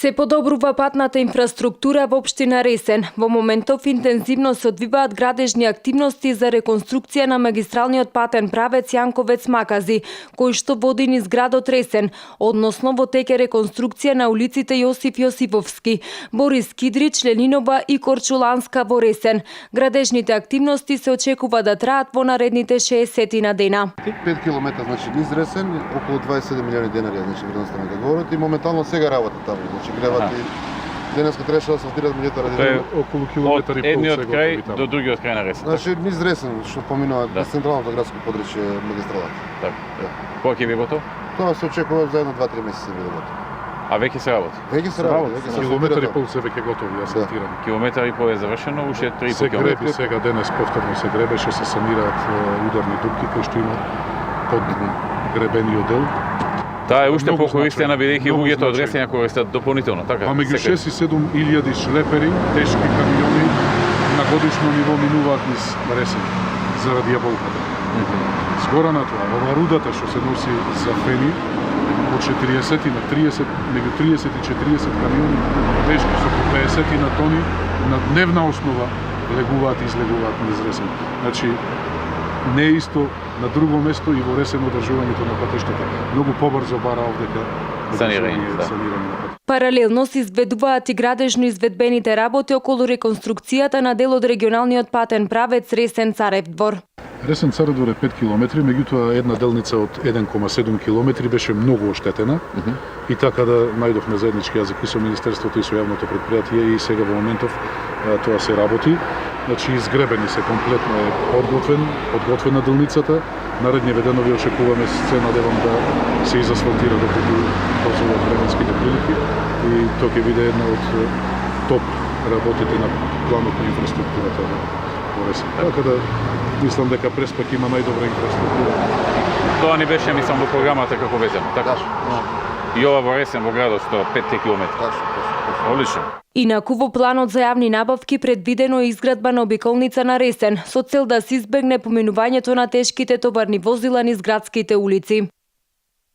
Се подобрува патната инфраструктура во општина Ресен. Во моментов интензивно се одвиваат градежни активности за реконструкција на магистралниот патен правец Јанковец-Макази, кој што води низ градот Ресен, односно во теке реконструкција на улиците Јосиф Јосифовски, Борис Кидрич, Ленинова и Корчуланска во Ресен. Градежните активности се очекува да траат во наредните 60 на дена. 5 км значи низ Ресен, околу 27 милиони денари, значи вредноста на говорат и моментално сега работа таму. Значи греват и денеска требаше да асфалтираат меѓутоа ради Тоа е околу километар и пол едниот сега крај таму. до другиот крај на Ресен. Значи низ Ресен што поминуваат Да. централното градско подрачје магистралата. Така. Да. Кога ќе би готов? Тоа се очекува за едно 2-3 месеци да биде готово. А веќе се работи. Веќе се работи, веќе се Километар и асфалтира пол се веќе готови, асфалтирани. Километар и пол е завршено, уште 3,5 Се километри. греби сега денес повторно се гребеше, се санираат ударни дупки кои што има под гребениот дел. Таа е уште Многу покористена значајно, бидејќи многу луѓето од значајно. Ресен ја користат дополнително, така? А меѓу Секаде. 6 и 7 илјади шлепери, тешки камиони на годишно ниво минуваат низ Ресен заради јаболката. Згора на тоа, ова рудата што се носи за фени, од 40 на 30, меѓу 30 и 40 камиони тешки со по 50 на тони на дневна основа легуваат и излегуваат низ Ресен. Значи, не е исто на друго место и во Ресен одржувањето на патештата. Многу побрзо бара овдека Санирање, да. санирање на патештата. Паралелно се изведуваат и градежно изведбените работи околу реконструкцијата на дел од регионалниот патен правец Ресен Царев двор. Ресен Царев двор е 5 километри, меѓутоа една делница од 1,7 километри беше многу оштетена и така да најдовме заеднички јазик и со Министерството и со јавното предпријатие и сега во моментов тоа се работи. Значи изгребени се комплетно е подготвена делницата. Наредни денови очекуваме сцена девам да се изасфалтира доколку дозволат временските прилики и тоа ќе биде една од топ работите на планот на инфраструктурата во Ресен. Така да мислам дека Преспак има најдобра инфраструктура. Тоа ни беше, мислам, во програмата како везено, така? И ова во Ресен, во градот, 5 километри. Точно. Одлично. Инаку во планот за јавни набавки предвидено е изградба на обиколница на Ресен, со цел да се избегне поминувањето на тешките товарни возила низ градските улици.